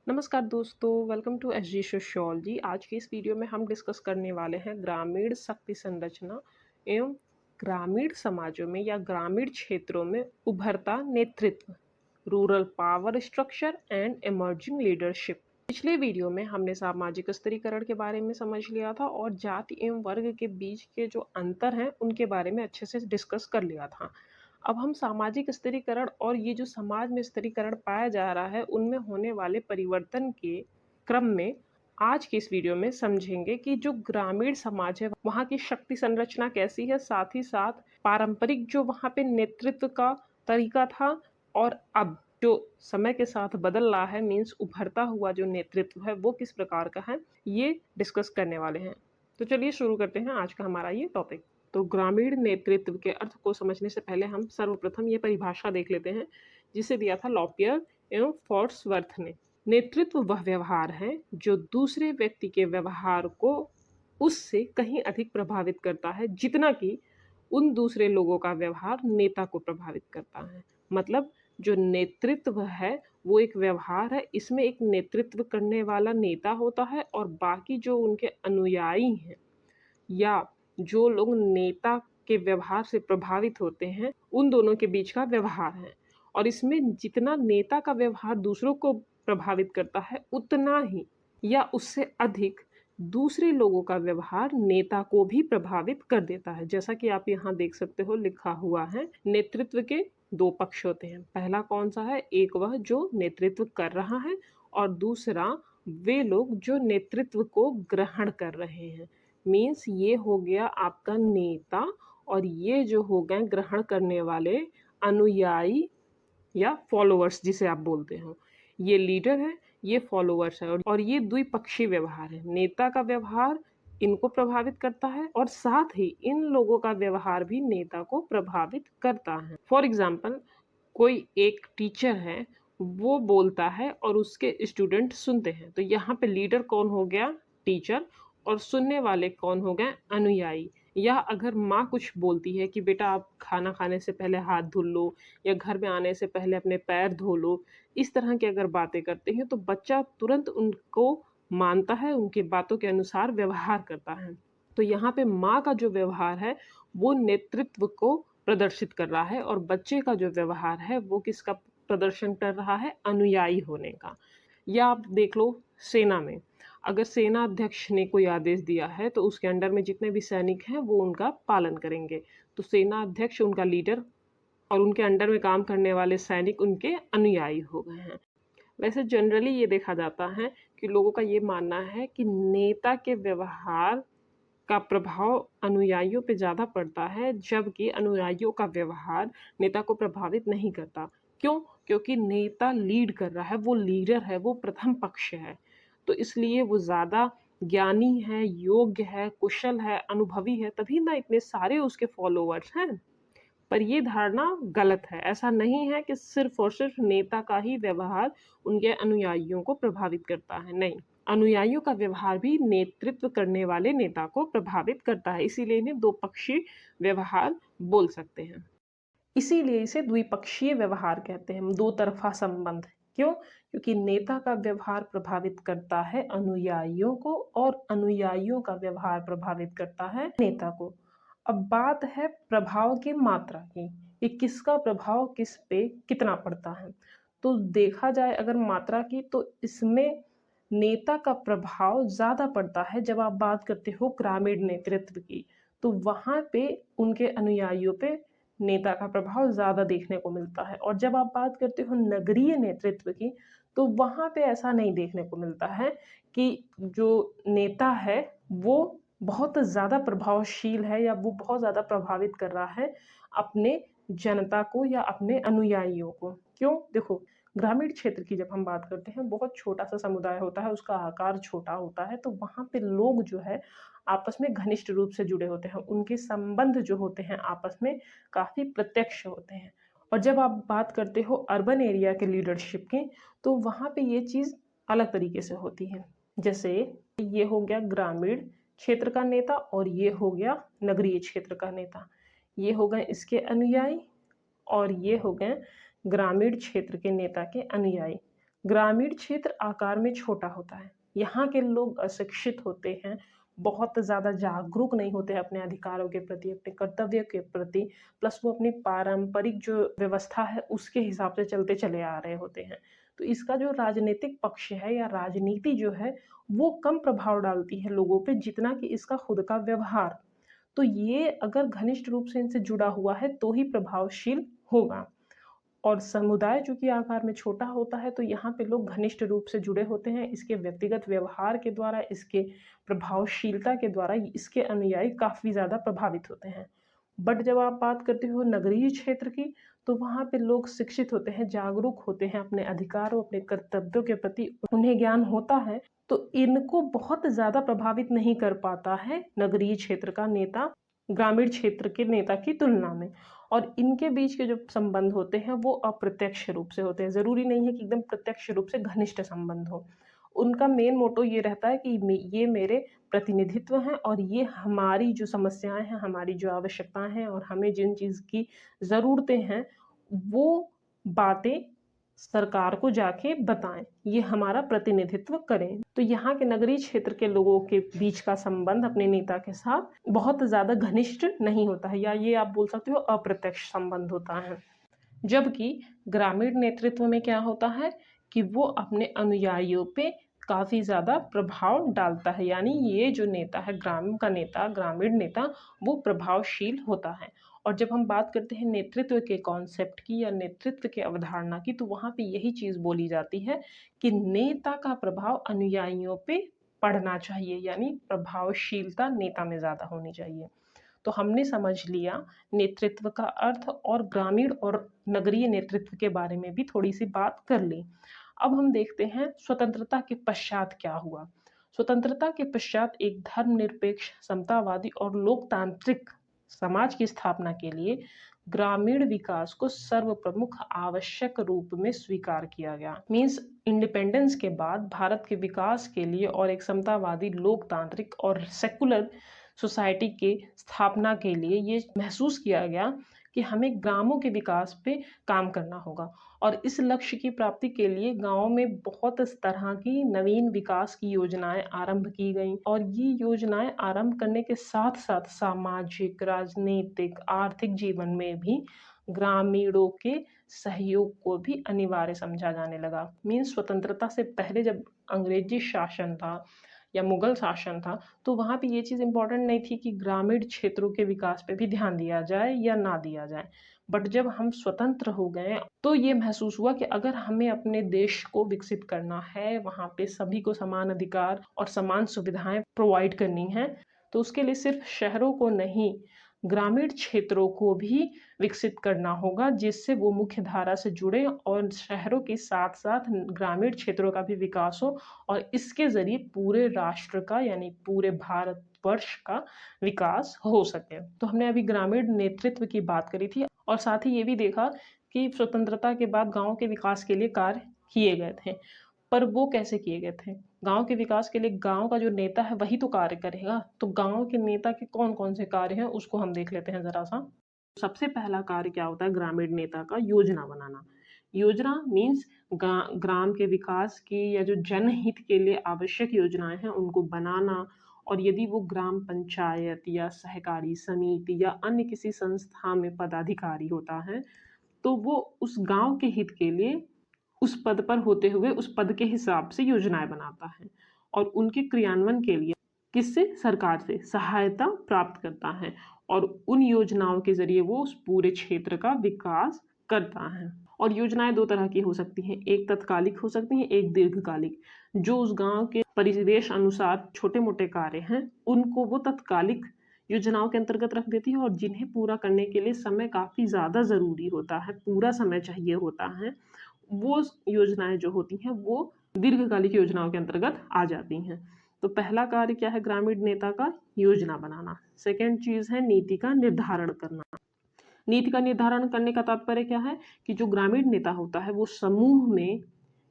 नमस्कार दोस्तों, welcome to SG sociology. आज की इस वीडियो में हम डिस्कस करने वाले हैं ग्रामीण शक्ति संरचना एवं ग्रामीण समाजों में या ग्रामीण क्षेत्रों में उभरता नेतृत्व, rural power structure and emerging leadership. पिछले वीडियो में हमने सामाजिक स्तरीकरण के बारे में समझ लिया था और जाति एवं वर्ग के बीच के जो अंतर हैं उनके बारे में अच्छे से डिस्कस कर लिया था। अब हम सामाजिक स्तरीकरण और ये जो समाज में स्तरीकरण पाया जा रहा है उनमें होने वाले परिवर्तन के क्रम में आज की इस वीडियो में समझेंगे कि जो ग्रामीण समाज है वहाँ की शक्ति संरचना कैसी है, साथ ही साथ पारंपरिक जो वहाँ पे नेतृत्व का तरीका था और अब जो समय के साथ बदल रहा है, मीन्स उभरता हुआ जो नेतृत्व है वो किस प्रकार का है, ये डिस्कस करने वाले हैं। तो चलिए शुरू करते हैं आज का हमारा ये टॉपिक। तो ग्रामीण नेतृत्व के अर्थ को समझने से पहले हम सर्वप्रथम ये परिभाषा देख लेते हैं जिसे दिया था लॉपियर एवं फॉर्ड्सवर्थ ने। नेतृत्व वह व्यवहार है जो दूसरे व्यक्ति के व्यवहार को उससे कहीं अधिक प्रभावित करता है जितना कि उन दूसरे लोगों का व्यवहार नेता को प्रभावित करता है। मतलब जो नेतृत्व है वो एक व्यवहार है, इसमें एक नेतृत्व करने वाला नेता होता है और बाकी जो उनके अनुयायी हैं या जो लोग नेता के व्यवहार से प्रभावित होते हैं उन दोनों के बीच का व्यवहार है। और इसमें जितना नेता का व्यवहार दूसरों को प्रभावित करता है उतना ही या उससे अधिक दूसरे लोगों का व्यवहार नेता को भी प्रभावित कर देता है। जैसा कि आप यहाँ देख सकते हो लिखा हुआ है, नेतृत्व के दो पक्ष होते हैं। पहला कौन सा है? एक वह जो नेतृत्व कर रहा है और दूसरा वे लोग जो नेतृत्व को ग्रहण कर रहे हैं। मीन्स ये हो गया आपका नेता और ये जो हो गए ग्रहण करने वाले अनुयायी या फॉलोअर्स जिसे आप बोलते हो। ये लीडर है, ये फॉलोअर्स है और ये द्विपक्षीय व्यवहार है। नेता का व्यवहार इनको प्रभावित करता है और साथ ही इन लोगों का व्यवहार भी नेता को प्रभावित करता है। फॉर एग्जाम्पल, कोई एक टीचर है, वो बोलता है और उसके स्टूडेंट सुनते हैं, तो यहाँ पे लीडर कौन हो गया? टीचर। और सुनने वाले कौन हो गए? अनुयायी। या अगर माँ कुछ बोलती है कि बेटा आप खाना खाने से पहले हाथ धुल लो या घर में आने से पहले अपने पैर धो लो, इस तरह की अगर बातें करते हैं तो बच्चा तुरंत उनको मानता है, उनकी बातों के अनुसार व्यवहार करता है। तो यहाँ पे माँ का जो व्यवहार है वो नेतृत्व को प्रदर्शित कर रहा है और बच्चे का जो व्यवहार है वो किसका प्रदर्शन कर रहा है? अनुयायी होने का। या आप देख लो सेना में, अगर सेना अध्यक्ष ने कोई आदेश दिया है तो उसके अंडर में जितने भी सैनिक हैं वो उनका पालन करेंगे। तो सेना अध्यक्ष उनका लीडर और उनके अंडर में काम करने वाले सैनिक उनके अनुयायी हो गए हैं। वैसे जनरली ये देखा जाता है कि लोगों का ये मानना है कि नेता के व्यवहार का प्रभाव अनुयायियों पे ज़्यादा पड़ता है, जबकि अनुयायियों का व्यवहार नेता को प्रभावित नहीं करता। क्यों? क्योंकि नेता लीड कर रहा है, वो लीडर है, वो प्रथम पक्ष है। तो इसलिए वो ज़्यादा ज्ञानी है, योग्य है, कुशल है, अनुभवी है, तभी ना इतने सारे उसके फॉलोअर्स हैं। पर ये धारणा गलत है। ऐसा नहीं है कि सिर्फ और सिर्फ नेता का ही व्यवहार उनके अनुयायियों को प्रभावित करता है, नहीं। अनुयायियों का व्यवहार भी नेतृत्व करने वाले नेता को प्रभावित करता है, इसीलिए इन्हें दो पक्षीय व्यवहार बोल सकते हैं। इसीलिए इसे द्विपक्षीय व्यवहार कहते हैं, दो तरफा संबंध। क्यों? क्योंकि नेता का व्यवहार प्रभावित करता है अनुयायियों को और अनुयायियों का व्यवहार प्रभावित करता है नेता को। अब बात है प्रभाव की मात्रा की, कि किसका प्रभाव किस पे कितना पड़ता है। तो देखा जाए अगर मात्रा की, तो इसमें नेता का प्रभाव ज़्यादा पड़ता है। जब आप बात करते हो ग्रामीण नेतृत्व की, तो वहाँ पे उनके अनुयायियों पे नेता का प्रभाव ज़्यादा देखने को मिलता है। और जब आप बात करते हो नगरीय नेतृत्व की, तो वहाँ पे ऐसा नहीं देखने को मिलता है कि जो नेता है वो बहुत ज़्यादा प्रभावशील है या वो बहुत ज़्यादा प्रभावित कर रहा है अपने जनता को या अपने अनुयायियों को। क्यों? देखो, ग्रामीण क्षेत्र की जब हम बात करते हैं, बहुत छोटा-सा समुदाय होता है, उसका आकार छोटा होता है, तो वहाँ पे लोग जो है आपस में घनिष्ठ रूप से जुड़े होते हैं। उनके संबंध जो होते हैं आपस में काफ़ी प्रत्यक्ष होते हैं। और जब आप बात करते हो अर्बन एरिया के लीडरशिप की, तो वहाँ पे ये चीज़ अलग तरीके से होती है। जैसे ये हो गया ग्रामीण क्षेत्र का नेता और ये हो गया नगरीय क्षेत्र का नेता। ये हो गए इसके अनुयायी और ये हो गए ग्रामीण क्षेत्र के नेता के अनुयायी। ग्रामीण क्षेत्र आकार में छोटा होता है। यहाँ के लोग अशिक्षित होते हैं, बहुत ज़्यादा जागरूक नहीं होते हैं अपने अधिकारों के प्रति, अपने कर्तव्य के प्रति, प्लस वो अपनी पारंपरिक जो व्यवस्था है उसके हिसाब से चलते चले आ रहे होते हैं। तो इसका जो राजनीतिक पक्ष है या राजनीति जो है, वो कम प्रभाव डालती है लोगों पे जितना कि इसका खुद का व्यवहार। तो ये अगर घनिष्ठ रूप से इनसे जुड़ा हुआ है तो ही प्रभावशील होगा। और समुदाय चूँकि आकार में छोटा होता है तो यहाँ पे लोग घनिष्ठ रूप से जुड़े होते हैं। इसके व्यक्तिगत व्यवहार के द्वारा, इसके प्रभावशीलता के द्वारा इसके अनुयायी काफ़ी ज़्यादा प्रभावित होते हैं। बट जब आप बात करते हो नगरीय क्षेत्र की, तो वहाँ पे लोग शिक्षित होते हैं, जागरूक होते हैं अपने अधिकारों, अपने कर्तव्यों के प्रति उन्हें ज्ञान होता है, तो इनको बहुत ज़्यादा प्रभावित नहीं कर पाता है नगरीय क्षेत्र का नेता, ग्रामीण क्षेत्र के नेता की तुलना में। और इनके बीच के जो संबंध होते हैं वो अप्रत्यक्ष रूप से होते हैं। ज़रूरी नहीं है कि एकदम प्रत्यक्ष रूप से घनिष्ठ संबंध हो। उनका मेन मोटो ये रहता है कि ये मेरे प्रतिनिधित्व हैं और ये हमारी जो समस्याएँ हैं, हमारी जो आवश्यकताएँ हैं और हमें जिन चीज़ की ज़रूरतें हैं, वो बातें सरकार को जाके बताएँ, ये हमारा प्रतिनिधित्व करें। तो यहाँ के नगरीय क्षेत्र के लोगों के बीच का संबंध अपने नेता के साथ बहुत ज़्यादा घनिष्ठ नहीं होता है, या ये आप बोल सकते हो अप्रत्यक्ष संबंध होता है। जबकि ग्रामीण नेतृत्व में क्या होता है कि वो अपने अनुयायियों पे काफ़ी ज़्यादा प्रभाव डालता है, यानी ये जो नेता है, ग्राम का नेता, ग्रामीण नेता, वो प्रभावशील होता है। और जब हम बात करते हैं नेतृत्व के कॉन्सेप्ट की या नेतृत्व के अवधारणा की, तो वहाँ पे यही चीज़ बोली जाती है कि नेता का प्रभाव अनुयायियों पे पड़ना चाहिए, यानी प्रभावशीलता नेता में ज़्यादा होनी चाहिए। तो हमने समझ लिया नेतृत्व का अर्थ और ग्रामीण और नगरीय नेतृत्व के बारे में भी थोड़ी सी बात कर ली। अब हम देखते हैं स्वतंत्रता के पश्चात क्या हुआ। स्वतंत्रता के पश्चात एक धर्मनिरपेक्ष, समतावादी और लोकतांत्रिक समाज की स्थापना के लिए ग्रामीण विकास को सर्वप्रमुख आवश्यक रूप में स्वीकार किया गया। मीन्स इंडिपेंडेंस के बाद भारत के विकास के लिए और एक समतावादी, लोकतांत्रिक और सेकुलर सोसाइटी के स्थापना के लिए ये महसूस किया गया कि हमें गांवों के विकास पे काम करना होगा। और इस लक्ष्य की प्राप्ति के लिए गाँव में बहुत तरह की नवीन विकास की योजनाएं आरंभ की गईं, और ये योजनाएं आरंभ करने के साथ साथ सामाजिक, राजनीतिक, आर्थिक जीवन में भी ग्रामीणों के सहयोग को भी अनिवार्य समझा जाने लगा। मीन्स स्वतंत्रता से पहले जब अंग्रेजी शासन था या मुगल शासन था, तो वहाँ पे ये चीज़ इम्पोर्टेंट नहीं थी कि ग्रामीण क्षेत्रों के विकास पे भी ध्यान दिया जाए या ना दिया जाए। बट जब हम स्वतंत्र हो गए तो ये महसूस हुआ कि अगर हमें अपने देश को विकसित करना है, वहाँ पे सभी को समान अधिकार और समान सुविधाएं प्रोवाइड करनी है, तो उसके लिए सिर्फ शहरों को नहीं, ग्रामीण क्षेत्रों को भी विकसित करना होगा, जिससे वो मुख्य धारा से जुड़े और शहरों के साथ साथ ग्रामीण क्षेत्रों का भी विकास हो, और इसके ज़रिए पूरे राष्ट्र का यानी पूरे भारतवर्ष का विकास हो सके। तो हमने अभी ग्रामीण नेतृत्व की बात करी थी, और साथ ही ये भी देखा कि स्वतंत्रता के बाद गाँव के विकास के लिए कार्य किए गए थे। पर वो कैसे किए गए थे? गाँव के विकास के लिए गाँव का जो नेता है वही तो कार्य करेगा। तो गाँव के नेता के कौन-कौन से कार्य हैं उसको हम देख लेते हैं ज़रा-सा। सबसे पहला कार्य क्या होता है ग्रामीण नेता का? योजना बनाना। योजना मीन्स ग्राम के विकास की या जो जनहित के लिए आवश्यक योजनाएँ हैं उनको बनाना, और यदि वो ग्राम पंचायत या सहकारी समिति या अन्य किसी संस्था में पदाधिकारी होता है, तो वो उस गाँव के हित के लिए उस पद पर होते हुए उस पद के हिसाब से योजनाएँ बनाता है, और उनके क्रियान्वयन के लिए किससे? सरकार से सहायता प्राप्त करता है, और उन योजनाओं के ज़रिए वो उस पूरे क्षेत्र का विकास करता है। और योजनाएँ 2 तरह की हो सकती हैं, एक तत्कालिक हो सकती हैं, एक दीर्घकालिक। जो उस गाँव के परिवेश अनुसार छोटे-मोटे कार्य हैं, उनको वो तत्कालिक योजनाओं के अंतर्गत रख देती है, और जिन्हें पूरा करने के लिए समय काफ़ी ज़्यादा ज़रूरी होता है, पूरा समय चाहिए होता है, वो योजनाएँ जो होती हैं वो दीर्घकालिक योजनाओं के अंतर्गत आ जाती हैं। तो पहला कार्य क्या है ग्रामीण नेता का? योजना बनाना। सेकंड चीज़ है नीति का निर्धारण करना। नीति का निर्धारण करने का तात्पर्य क्या है कि जो ग्रामीण नेता होता है वो समूह में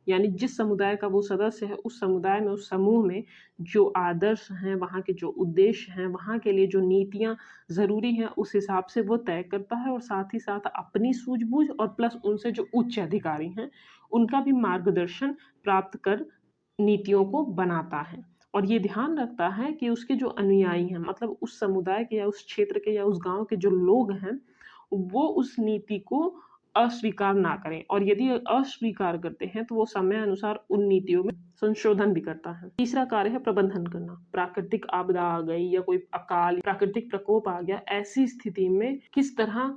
यानी जिस समुदाय का वो सदस्य है, उस समुदाय में, उस समूह में जो आदर्श हैं, वहाँ के जो उद्देश्य हैं, वहाँ के लिए जो नीतियाँ ज़रूरी हैं, उस हिसाब से वो तय करता है और साथ ही साथ अपनी सूझबूझ और प्लस उनसे जो उच्च अधिकारी हैं, उनका भी मार्गदर्शन प्राप्त कर नीतियों को बनाता है। और ये ध्यान रखता है कि उसके जो अनुयायी हैं, मतलब उस समुदाय के या उस क्षेत्र के या उस गाँव के जो लोग हैं, वो उस नीति को अस्वीकार ना करें, और यदि अस्वीकार करते हैं तो वो समय अनुसार उन नीतियों में संशोधन भी करता है। तीसरा कार्य है प्रबंधन करना। प्राकृतिक आपदा आ गई या कोई अकाल प्राकृतिक प्रकोप आ गया, ऐसी स्थिति में किस तरह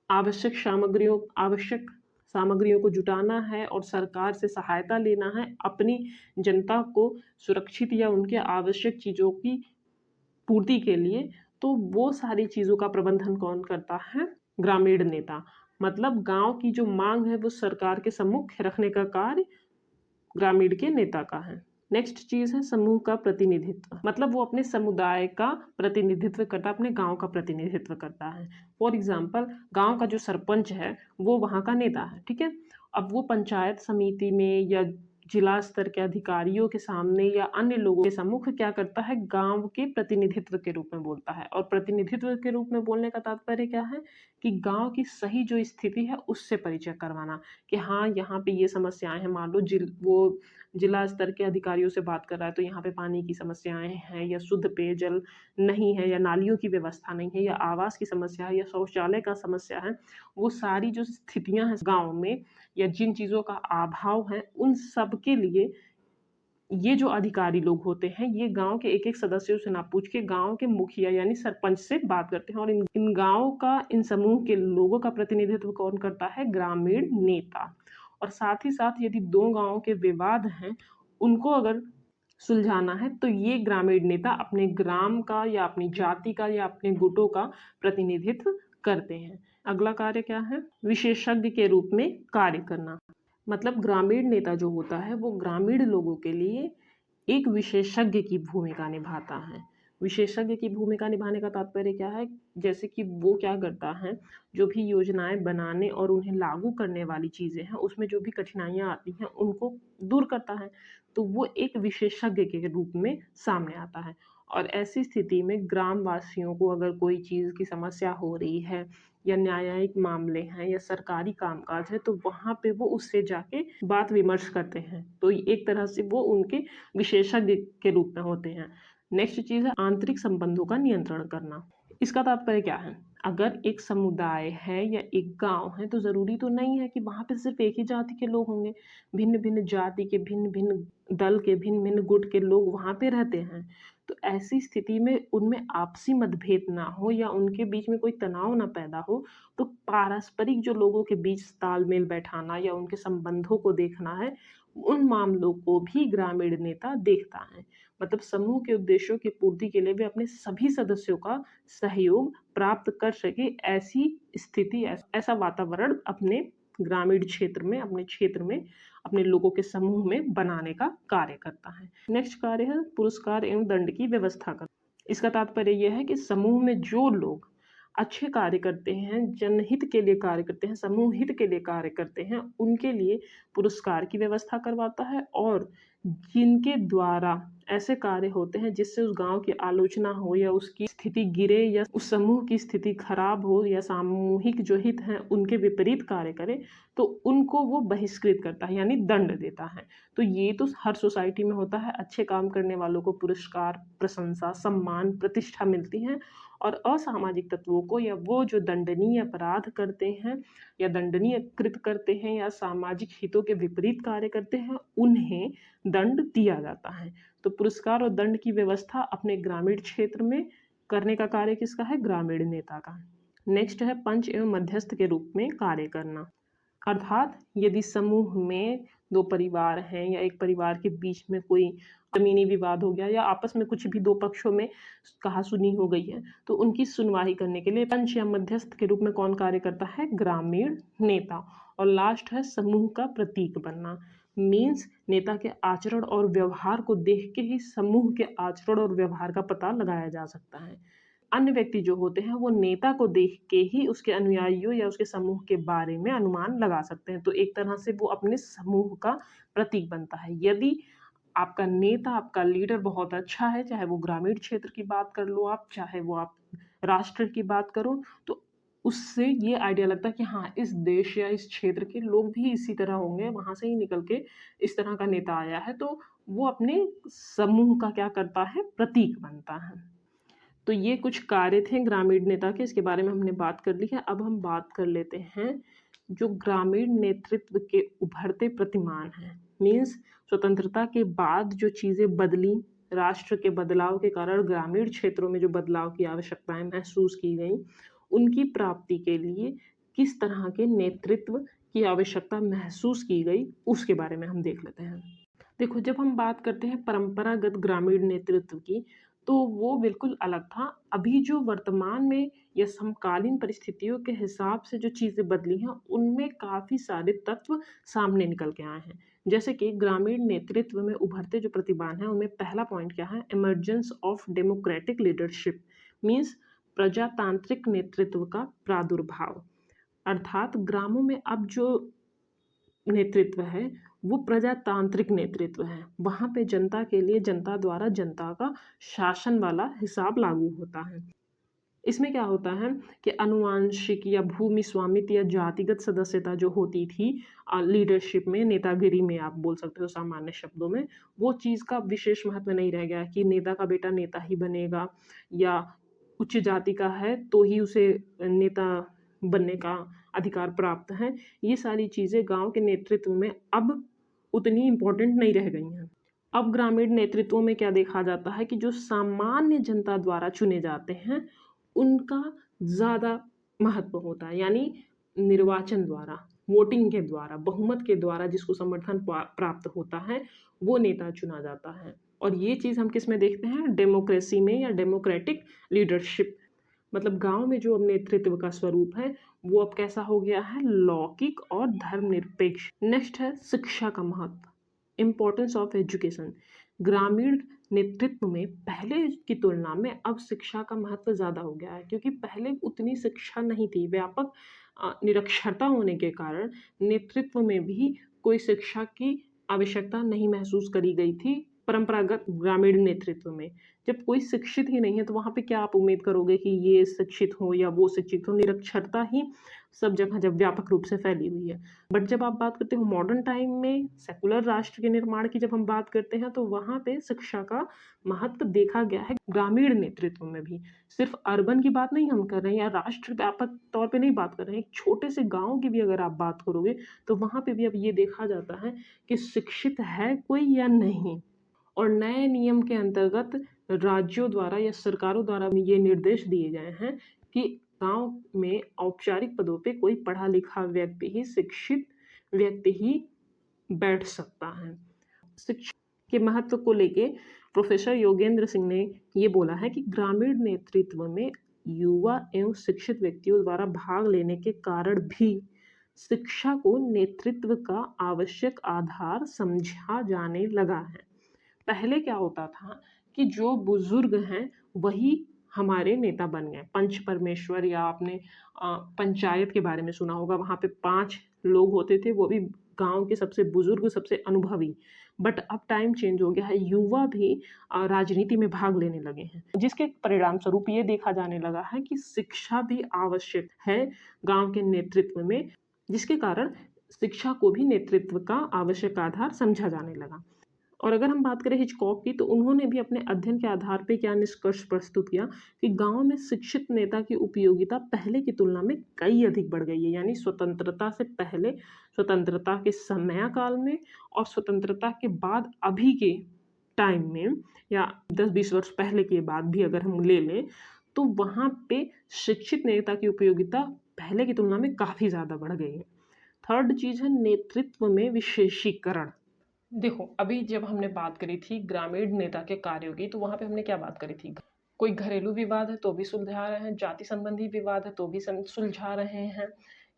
आवश्यक सामग्रियों को जुटाना है और सरकार से सहायता लेना है अपनी जनता को सुरक्षित या उनके आवश्यक चीज़ों की पूर्ति के लिए, तो वो सारी चीज़ों का प्रबंधन कौन करता है? ग्रामीण नेता। मतलब गांव की जो मांग है वो सरकार के सम्मुख रखने का कार्य ग्रामीण के नेता का है। नेक्स्ट चीज़ है समूह का प्रतिनिधित्व। मतलब वो अपने समुदाय का प्रतिनिधित्व करता है, अपने गांव का प्रतिनिधित्व करता है। फॉर एग्जाम्पल, गांव का जो सरपंच है वो वहाँ का नेता है, ठीक है। अब वो पंचायत समिति में या जिला स्तर के अधिकारियों के सामने या अन्य लोगों के सम्मुख क्या करता है? गांव के प्रतिनिधित्व के रूप में बोलता है। और प्रतिनिधित्व के रूप में बोलने का तात्पर्य क्या है? कि गांव की सही जो स्थिति है उससे परिचय करवाना, कि हाँ यहाँ पे ये समस्याएं हैं। मान लो वो जिला स्तर के अधिकारियों से बात कर रहा है तो यहाँ पे पानी की समस्याएं हैं, या शुद्ध पेयजल नहीं है, या नालियों की व्यवस्था नहीं है, या आवास की समस्या है, या शौचालय का समस्या है। वो सारी जो स्थितियां हैं गांव में या जिन चीज़ों का अभाव है, उन सब के लिए ये जो अधिकारी लोग होते हैं, ये गांव के एक एक सदस्यों से ना पूछ के गांव के मुखिया यानी सरपंच से बात करते हैं। और इन गांव का, इन समूह के लोगों का प्रतिनिधित्व कौन करता है? ग्रामीण नेता। और साथ ही साथ यदि दो गांवों के विवाद हैं, उनको अगर सुलझाना है तो ये ग्रामीण नेता अपने ग्राम का या अपनी जाति का या अपने गुटों का प्रतिनिधित्व करते हैं। अगला कार्य क्या है? विशेषज्ञ के रूप में कार्य करना। मतलब ग्रामीण नेता जो होता है वो ग्रामीण लोगों के लिए एक विशेषज्ञ की भूमिका निभाता है। विशेषज्ञ की भूमिका निभाने का तात्पर्य क्या है? जैसे कि वो क्या करता है, जो भी योजनाएं बनाने और उन्हें लागू करने वाली चीज़ें हैं उसमें जो भी कठिनाइयां आती हैं उनको दूर करता है। तो वो एक विशेषज्ञ के रूप में सामने आता है। और ऐसी स्थिति में ग्रामवासियों को अगर कोई चीज़ की समस्या हो रही है या न्यायिक मामले हैं या सरकारी कामकाज है, तो वहाँ पे वो उससे जाके बात विमर्श करते हैं। तो एक तरह से वो उनके विशेषज्ञ के रूप में होते हैं। नेक्स्ट चीज़ है आंतरिक संबंधों का नियंत्रण करना। इसका तात्पर्य क्या है? अगर एक समुदाय है या एक गांव है तो ज़रूरी तो नहीं है कि वहाँ पे सिर्फ एक ही जाति के लोग होंगे। भिन्न भिन्न जाति के, भिन्न भिन्न दल के, भिन्न भिन्न गुट के लोग वहाँ पे रहते हैं। तो ऐसी स्थिति में उनमें आपसी मतभेद ना हो या उनके बीच में कोई तनाव ना पैदा हो, तो पारस्परिक जो लोगों के बीच तालमेल बैठाना या उनके संबंधों को देखना है, उन मामलों को भी ग्रामीण नेता देखता है। मतलब समूह के उद्देश्यों की पूर्ति के लिए वे अपने सभी सदस्यों का सहयोग प्राप्त कर सके, ऐसी स्थिति, ऐसा वातावरण अपने ग्रामीण क्षेत्र में, अपने क्षेत्र में, अपने लोगों के समूह में बनाने का कार्य करता है। नेक्स्ट कार्य है पुरस्कार एवं दंड की व्यवस्था करना। इसका तात्पर्य यह है कि समूह में जो लोग अच्छे कार्य करते हैं, जनहित के लिए कार्य करते हैं, समूह हित के लिए कार्य करते हैं, उनके लिए पुरस्कार की व्यवस्था करवाता है। और जिनके द्वारा ऐसे कार्य होते हैं जिससे उस गांव की आलोचना हो या उसकी स्थिति गिरे या उस समूह की स्थिति खराब हो या सामूहिक जो हित हैं उनके विपरीत कार्य करे, तो उनको वो बहिष्कृत करता है यानी दंड देता है। तो ये तो हर सोसाइटी में होता है। अच्छे काम करने वालों को पुरस्कार, प्रशंसा, सम्मान, प्रतिष्ठा मिलती है। और असामाजिक तत्वों को या वो जो दंडनीय अपराध करते हैं या दंडनीय कृत करते हैं या सामाजिक हितों के विपरीत कार्य करते हैं, उन्हें दंड दिया जाता है। तो पुरस्कार और दंड की व्यवस्था अपने ग्रामीण क्षेत्र में करने का कार्य किसका है? ग्रामीण नेता का। नेक्स्ट है पंच एवं मध्यस्थ के रूप में कार्य करना। अर्थात यदि समूह में दो परिवार हैं या एक परिवार के बीच में कोई जमीनी विवाद हो गया या आपस में कुछ भी दो पक्षों में कहासुनी हो गई है, तो उनकी सुनवाई करने के लिए पंच या मध्यस्थ के रूप में कौन कार्य करता है? ग्रामीण नेता। और लास्ट है समूह का प्रतीक बनना। मीन्स नेता के आचरण और व्यवहार को देख के ही समूह के आचरण और व्यवहार का पता लगाया जा सकता है। अन्य व्यक्ति जो होते हैं वो नेता को देख के ही उसके अनुयायियों या उसके समूह के बारे में अनुमान लगा सकते हैं। तो एक तरह से वो अपने समूह का प्रतीक बनता है। यदि आपका नेता, आपका लीडर बहुत अच्छा है, चाहे वो ग्रामीण क्षेत्र की बात कर लो आप, चाहे वो आप राष्ट्र की बात करो, तो उससे ये आइडिया लगता है कि हाँ, इस देश या इस क्षेत्र के लोग भी इसी तरह होंगे, वहाँ से ही निकल के इस तरह का नेता आया है। तो वो अपने समूह का क्या करता है, प्रतीक बनता है। तो ये कुछ कार्य थे ग्रामीण नेता के, इसके बारे में हमने बात कर ली है। अब हम बात कर लेते हैं जो ग्रामीण नेतृत्व के उभरते प्रतिमान हैं। मीन्स स्वतंत्रता के बाद जो चीज़ें बदली, राष्ट्र के बदलाव के कारण ग्रामीण क्षेत्रों में जो बदलाव की आवश्यकताएं महसूस की गई, उनकी प्राप्ति के लिए किस तरह के नेतृत्व की आवश्यकता महसूस की गई, उसके बारे में हम देख लेते हैं। देखो, जब हम बात करते हैं परंपरागत ग्रामीण नेतृत्व की, तो वो बिल्कुल अलग था। अभी जो वर्तमान में या समकालीन परिस्थितियों के हिसाब से जो चीज़ें बदली हैं, उनमें काफ़ी सारे तत्व सामने निकल के आए हैं। जैसे कि ग्रामीण नेतृत्व में उभरते जो प्रतिभान हैं, उनमें पहला पॉइंट क्या है, emergence of democratic leadership, means प्रजातांत्रिक नेतृत्व का प्रादुर्भाव। अर्थात ग्रामों में अब जो नेतृत्व है वो प्रजातांत्रिक नेतृत्व है। वहाँ पे जनता के लिए जनता द्वारा जनता का शासन वाला हिसाब लागू होता है। इसमें क्या होता है कि आनुवांशिक या भूमि स्वामित्व या जातिगत सदस्यता जो होती थी लीडरशिप में, नेतागिरी में आप बोल सकते हो सामान्य शब्दों में, वो चीज़ का विशेष महत्व नहीं रह गया कि नेता का बेटा नेता ही बनेगा या उच्च जाति का है तो ही उसे नेता बनने का अधिकार प्राप्त है। ये सारी चीज़ें गांव के नेतृत्व में अब उतनी इम्पोर्टेंट नहीं रह गई हैं। अब ग्रामीण नेतृत्वों में क्या देखा जाता है कि जो सामान्य जनता द्वारा चुने जाते हैं उनका ज़्यादा महत्व होता है। यानी निर्वाचन द्वारा, वोटिंग के द्वारा, बहुमत के द्वारा जिसको समर्थन प्राप्त होता है, वो नेता चुना जाता है। और ये चीज़ हम किस में देखते हैं, डेमोक्रेसी में या डेमोक्रेटिक लीडरशिप। मतलब गांव में जो अब नेतृत्व का स्वरूप है वो अब कैसा हो गया है, लौकिक और धर्मनिरपेक्ष। नेक्स्ट है शिक्षा का महत्व, इम्पोर्टेंस ऑफ एजुकेशन। ग्रामीण नेतृत्व में पहले की तुलना में अब शिक्षा का महत्व ज़्यादा हो गया है, क्योंकि पहले उतनी शिक्षा नहीं थी। व्यापक निरक्षरता होने के कारण नेतृत्व में भी कोई शिक्षा की आवश्यकता नहीं महसूस करी गई थी परंपरागत ग्रामीण नेतृत्व में। जब कोई शिक्षित ही नहीं है तो वहाँ पे क्या आप उम्मीद करोगे कि ये शिक्षित हो या वो शिक्षित हो। निरक्षरता ही सब जगह जब व्यापक रूप से फैली हुई है। बट जब आप बात करते हो मॉडर्न टाइम में सेकुलर राष्ट्र के निर्माण की, जब हम बात करते हैं तो वहाँ पे शिक्षा का महत्व देखा गया है ग्रामीण नेतृत्व में भी। सिर्फ अर्बन की बात नहीं हम कर रहे हैं या राष्ट्र व्यापक तौर पे नहीं बात कर रहे हैं, एक छोटे से गाँव की भी अगर आप बात करोगे तो वहाँ पे भी अब ये देखा जाता है कि शिक्षित है कोई या नहीं। और नए नियम के अंतर्गत राज्यों द्वारा या सरकारों द्वारा भी ये निर्देश दिए गए हैं कि गांव में औपचारिक पदों पे कोई पढ़ा लिखा व्यक्ति ही, शिक्षित व्यक्ति ही बैठ सकता है। शिक्षा के महत्व को लेके प्रोफेसर योगेंद्र सिंह ने ये बोला है कि ग्रामीण नेतृत्व में युवा एवं शिक्षित व्यक्तियों द्वारा भाग लेने के कारण भी शिक्षा को नेतृत्व का आवश्यक आधार समझा जाने लगा है। पहले क्या होता था कि जो बुजुर्ग हैं वही हमारे नेता बन गए। पंच परमेश्वर, या आपने पंचायत के बारे में सुना होगा, वहाँ पे 5 लोग होते थे, वो भी गांव के सबसे बुजुर्ग, सबसे अनुभवी। बट अब टाइम चेंज हो गया है, युवा भी राजनीति में भाग लेने लगे हैं, जिसके परिणाम स्वरूप ये देखा जाने लगा है कि शिक्षा भी आवश्यक है गांव के नेतृत्व में, जिसके कारण शिक्षा को भी नेतृत्व का आवश्यक आधार समझा जाने लगा। और अगर हम बात करें हिचकॉक की, तो उन्होंने भी अपने अध्ययन के आधार पर क्या निष्कर्ष प्रस्तुत किया कि गांव में शिक्षित नेता की उपयोगिता पहले की तुलना में कई अधिक बढ़ गई है। यानी स्वतंत्रता से पहले, स्वतंत्रता के समय काल में और स्वतंत्रता के बाद अभी के टाइम में, या 10-20 वर्ष पहले के बाद भी अगर हम ले लें, तो वहाँ पे शिक्षित नेता की उपयोगिता पहले की तुलना में काफ़ी ज़्यादा बढ़ गई है। थर्ड चीज़ है नेतृत्व में विशेषीकरण। देखो, अभी जब हमने बात करी थी ग्रामीण नेता के कार्यों की, तो वहाँ पे हमने क्या बात करी थी, कोई घरेलू विवाद है तो भी सुलझा रहे हैं, जाति संबंधी विवाद है तो भी सुलझा रहे हैं,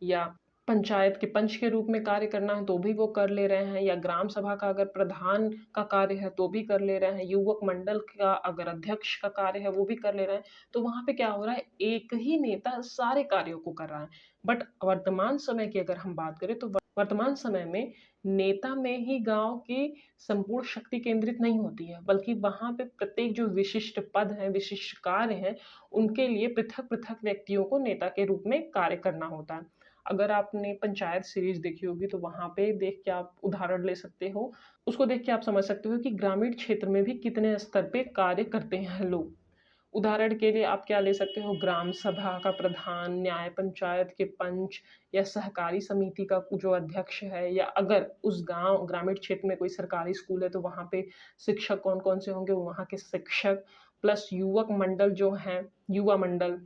या पंचायत के पंच के रूप में कार्य करना है तो भी वो कर ले रहे हैं, या ग्राम सभा का अगर प्रधान का कार्य है तो भी कर ले रहे हैं, युवक मंडल का अगर अध्यक्ष का कार्य है वो भी कर ले रहे हैं। तो वहाँ पे क्या हो रहा है, एक ही नेता सारे कार्यों को कर रहा है। बट वर्तमान समय की अगर हम बात करें तो वर्तमान समय में नेता में ही गांव की संपूर्ण शक्ति केंद्रित नहीं होती है, बल्कि वहाँ पे प्रत्येक जो विशिष्ट पद हैं, विशिष्ट कार्य हैं, उनके लिए पृथक पृथक व्यक्तियों को नेता के रूप में कार्य करना होता है। अगर आपने पंचायत सीरीज देखी होगी तो वहाँ पे देख के आप उदाहरण ले सकते हो, उसको देख के आप समझ सकते हो कि ग्रामीण क्षेत्र में भी कितने स्तर पे कार्य करते हैं लोग। उदाहरण के लिए आप क्या ले सकते हो, ग्राम सभा का प्रधान, न्याय पंचायत के पंच, या सहकारी समिति का जो अध्यक्ष है, या अगर उस गांव ग्रामीण क्षेत्र में कोई सरकारी स्कूल है तो वहाँ पे शिक्षक कौन कौन से होंगे, वहाँ के शिक्षक, प्लस युवक मंडल जो हैं, युवा मंडल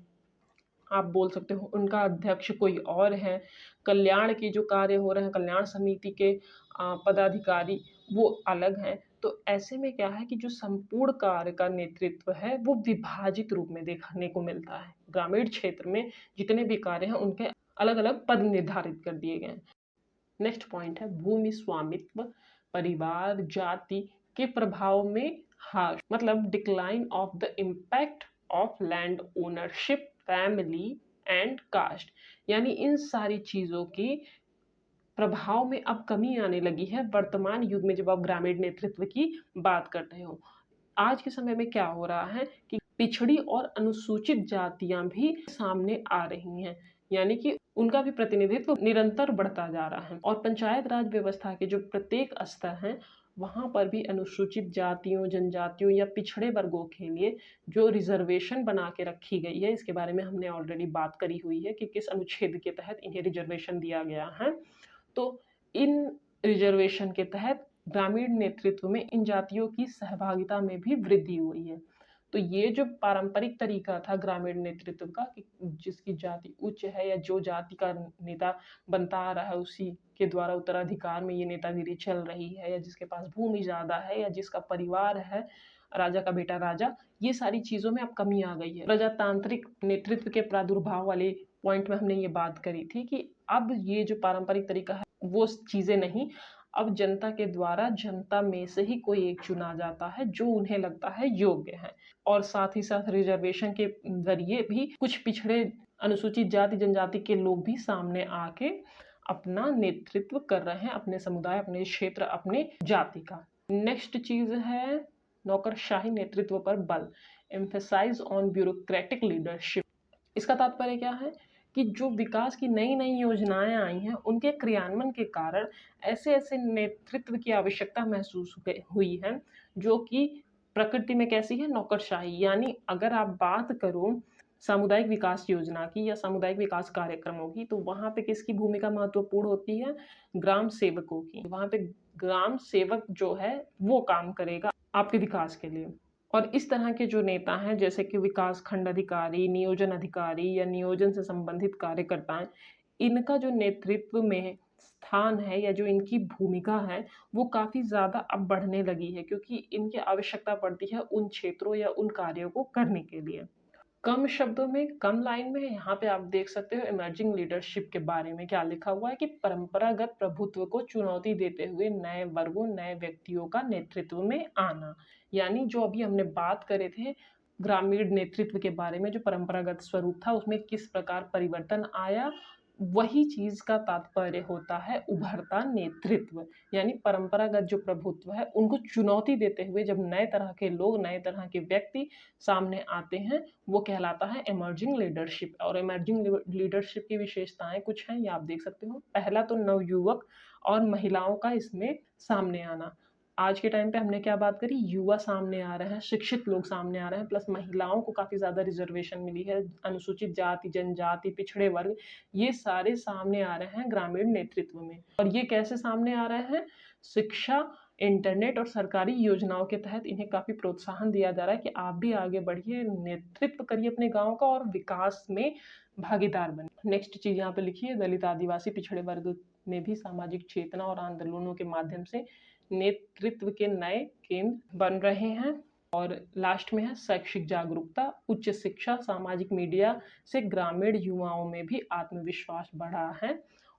आप बोल सकते हो, उनका अध्यक्ष कोई और है, कल्याण के जो कार्य हो रहे हैं, कल्याण समिति के पदाधिकारी वो अलग हैं। तो ऐसे में क्या है कि जो संपूर्ण कार्य का नेतृत्व है वो विभाजित रूप में देखने को मिलता है। ग्रामीण क्षेत्र में जितने भी कार्य हैं उनके अलग अलग पद निर्धारित कर दिए गए हैं। नेक्स्ट पॉइंट है भूमि स्वामित्व परिवार जाति के प्रभाव में ह्रास, मतलब decline of the impact of land ownership family and caste. यानी इन सारी चीज़ों की प्रभाव में अब कमी आने लगी है वर्तमान युग में, जब आप ग्रामीण नेतृत्व की बात करते हो। आज के समय में क्या हो रहा है कि पिछड़ी और अनुसूचित जातियां भी सामने आ रही हैं, यानी कि उनका भी प्रतिनिधित्व निरंतर बढ़ता जा रहा है। और पंचायत राज व्यवस्था के जो प्रत्येक स्तर हैं वहाँ पर भी अनुसूचित जातियों, जनजातियों या पिछड़े वर्गों के लिए जो रिजर्वेशन बना के रखी गई है, इसके बारे में हमने ऑलरेडी बात करी हुई है कि किस अनुच्छेद के तहत इन्हें रिजर्वेशन दिया गया है। तो इन रिजर्वेशन के तहत ग्रामीण नेतृत्व में इन जातियों की सहभागिता में भी वृद्धि हुई है। तो ये जो पारंपरिक तरीका था ग्रामीण नेतृत्व का कि जिसकी जाति उच्च है या जो जाति का नेता बनता आ रहा है उसी के द्वारा उत्तराधिकार में ये नेतागिरी चल रही है, या जिसके पास भूमि ज़्यादा है, या जिसका परिवार है, राजा का बेटा राजा, ये सारी चीज़ों में अब कमी आ गई है। प्रजातांत्रिक नेतृत्व के प्रादुर्भाव वाले पॉइंट में हमने ये बात करी थी कि अब ये जो पारंपरिक तरीका है वो चीज़ें नहीं, अब जनता के द्वारा जनता में से ही कोई एक चुना जाता है जो उन्हें लगता है योग्य है। और साथ ही साथ रिजर्वेशन के जरिए भी कुछ पिछड़े अनुसूचित जाति जनजाति के लोग भी सामने आके अपना नेतृत्व कर रहे हैं, अपने समुदाय, अपने क्षेत्र, अपने जाति का। नेक्स्ट चीज है नौकरशाही नेतृत्व पर बल, एम्फेसाइज ऑन ब्यूरोक्रेटिक लीडरशिप। इसका तात्पर्य क्या है कि जो विकास की नई नई योजनाएं आई हैं उनके क्रियान्वयन के कारण ऐसे ऐसे नेतृत्व की आवश्यकता महसूस हुई है जो कि प्रकृति में कैसी है, नौकरशाही। यानी अगर आप बात करो सामुदायिक विकास योजना की या सामुदायिक विकास कार्यक्रमों की, तो वहाँ पे किसकी भूमिका महत्वपूर्ण होती है, ग्राम सेवकों की। वहाँ पे ग्राम सेवक जो है वो काम करेगा आपके विकास के लिए। और इस तरह के जो नेता हैं जैसे कि विकास खंड अधिकारी, नियोजन अधिकारी या नियोजन से संबंधित कार्यकर्ता हैं, इनका जो नेतृत्व में स्थान है या जो इनकी भूमिका है वो काफ़ी ज़्यादा अब बढ़ने लगी है, क्योंकि इनकी आवश्यकता पड़ती है उन क्षेत्रों या उन कार्यों को करने के लिए। कम शब्दों में, कम लाइन में यहाँ पे आप देख सकते हो इमर्जिंग लीडरशिप के बारे में क्या लिखा हुआ है कि परंपरागत प्रभुत्व को चुनौती देते हुए नए वर्गों, नए व्यक्तियों का नेतृत्व में आना। यानी जो अभी हमने बात करे थे ग्रामीण नेतृत्व के बारे में, जो परंपरागत स्वरूप था उसमें किस प्रकार परिवर्तन आया, वही चीज का तात्पर्य होता है उभरता नेतृत्व। यानी परंपरागत जो प्रभुत्व है उनको चुनौती देते हुए जब नए तरह के लोग, नए तरह के व्यक्ति सामने आते हैं वो कहलाता है इमर्जिंग लीडरशिप। और इमर्जिंग लीडरशिप की विशेषताएं कुछ हैं, ये आप देख सकते हो। पहला तो नवयुवक और महिलाओं का इसमें सामने आना। आज के टाइम पे हमने क्या बात करी, युवा सामने आ रहे हैं, शिक्षित लोग सामने आ रहे हैं, प्लस महिलाओं को काफ़ी ज़्यादा रिजर्वेशन मिली है, अनुसूचित जाति, जनजाति, पिछड़े वर्ग, ये सारे सामने आ रहे हैं ग्रामीण नेतृत्व में। और ये कैसे सामने आ रहे हैं, शिक्षा, इंटरनेट और सरकारी योजनाओं के तहत इन्हें काफ़ी प्रोत्साहन दिया जा रहा है कि आप भी आगे बढ़िए, नेतृत्व करिए अपने गाँव का और विकास में भागीदार बने। नेक्स्ट चीज़ यहाँ पे लिखी है, दलित आदिवासी पिछड़े वर्ग में भी सामाजिक चेतना और आंदोलनों के माध्यम से नेतृत्व के नए केंद्र बन रहे हैं। और लास्ट में है शैक्षिक जागरूकता, उच्च शिक्षा, सामाजिक मीडिया से ग्रामीण युवाओं में भी आत्मविश्वास बढ़ा है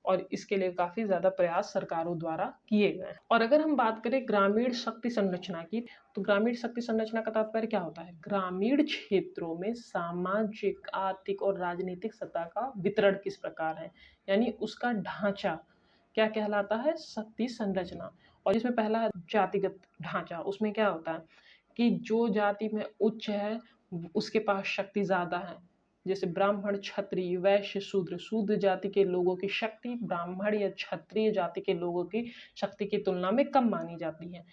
और इसके लिए काफ़ी ज़्यादा प्रयास सरकारों द्वारा किए गए हैं। और अगर हम बात करें ग्रामीण शक्ति संरचना की, तो ग्रामीण शक्ति संरचना का तात्पर्य क्या होता है? ग्रामीण क्षेत्रों में सामाजिक, आर्थिक और राजनीतिक सत्ता का वितरण किस प्रकार है, यानी उसका ढांचा क्या कहलाता है? शक्ति संरचना। और इसमें पहला है जातिगत ढांचा। उसमें क्या होता है कि जो जाति में उच्च है उसके पास शक्ति ज़्यादा है। जैसे ब्राह्मण, क्षत्रिय, वैश्य, शूद्र। शूद्र जाति के लोगों की शक्ति ब्राह्मण या क्षत्रिय जाति के लोगों की शक्ति की तुलना में कम मानी जाती है।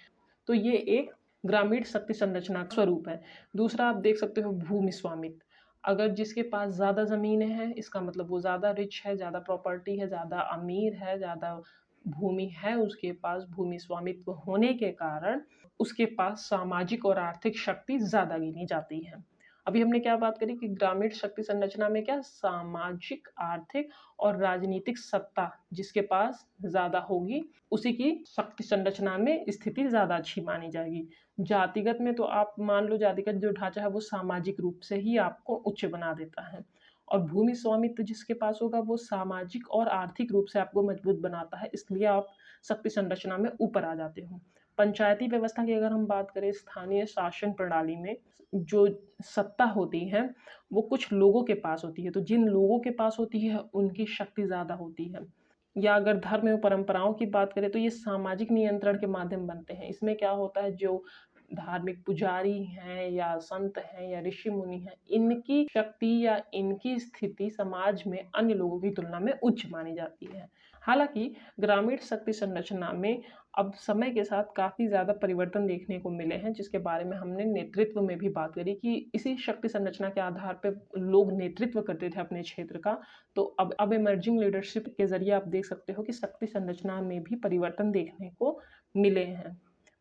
तो ये एक ग्रामीण शक्ति संरचना का स्वरूप है। दूसरा आप देख सकते हो भूमि स्वामित्व। अगर जिसके पास ज़्यादा ज़मीनें हैं, इसका मतलब वो ज़्यादा रिच है, ज़्यादा प्रॉपर्टी है, ज़्यादा अमीर है, ज़्यादा भूमि है उसके पास। भूमि स्वामित्व होने के कारण उसके पास सामाजिक और आर्थिक शक्ति ज़्यादा गिनी जाती है। अभी हमने क्या बात करी कि ग्रामीण शक्ति संरचना में क्या सामाजिक, आर्थिक और राजनीतिक सत्ता जिसके पास ज़्यादा होगी उसी की शक्ति संरचना में स्थिति ज़्यादा अच्छी मानी जाएगी। जातिगत में तो आप मान लो जातिगत जो ढांचा है वो सामाजिक रूप से ही आपको उच्च बना देता है, और भूमि स्वामित्व जिसके पास होगा वो सामाजिक और आर्थिक रूप से आपको मजबूत बनाता है, इसलिए आप शक्ति संरचना में ऊपर आ जाते हो। पंचायती व्यवस्था की अगर हम बात करें, स्थानीय शासन प्रणाली में जो सत्ता होती है वो कुछ लोगों के पास होती है, तो जिन लोगों के पास होती है उनकी शक्ति ज़्यादा होती है। या अगर धर्म एवं परंपराओं की बात करें तो ये सामाजिक नियंत्रण के माध्यम बनते हैं। इसमें क्या होता है, जो धार्मिक पुजारी हैं या संत हैं या ऋषि मुनि हैं, इनकी शक्ति या इनकी स्थिति समाज में अन्य लोगों की तुलना में उच्च मानी जाती है। हालांकि ग्रामीण शक्ति संरचना में अब समय के साथ काफ़ी ज़्यादा परिवर्तन देखने को मिले हैं, जिसके बारे में हमने नेतृत्व में भी बात करी कि इसी शक्ति संरचना के आधार पर लोग नेतृत्व करते थे अपने क्षेत्र का। तो अब इमर्जिंग लीडरशिप के ज़रिए आप देख सकते हो कि शक्ति संरचना में भी परिवर्तन देखने को मिले हैं।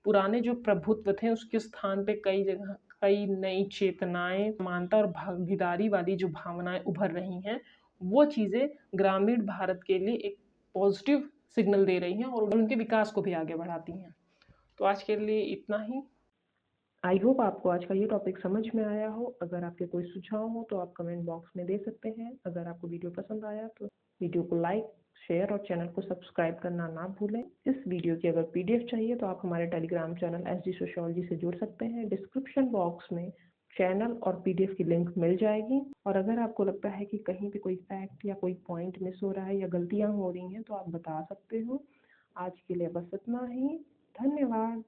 पुराने जो प्रभुत्व थे उसके स्थान पे कई जगह कई नई चेतनाएं, समानता और भागीदारी वाली जो भावनाएं उभर रही हैं, वो चीज़ें ग्रामीण भारत के लिए एक पॉजिटिव सिग्नल दे रही हैं और उनके विकास को भी आगे बढ़ाती हैं। तो आज के लिए इतना ही। आई होप आपको आज का ये टॉपिक समझ में आया हो। अगर आपके कोई सुझाव हो तो आप कमेंट बॉक्स में दे सकते हैं। अगर आपको वीडियो पसंद आया तो वीडियो को लाइक, शेयर और चैनल को सब्सक्राइब करना ना भूलें। इस वीडियो की अगर पीडीएफ चाहिए तो आप हमारे टेलीग्राम चैनल एसडी सोशियोलॉजी से जुड़ सकते हैं। डिस्क्रिप्शन बॉक्स में चैनल और पीडीएफ की लिंक मिल जाएगी। और अगर आपको लगता है कि कहीं पे कोई फैक्ट या कोई पॉइंट मिस हो रहा है या गलतियाँ हो रही हैं तो आप बता सकते हो। आज के लिए बस इतना ही। धन्यवाद।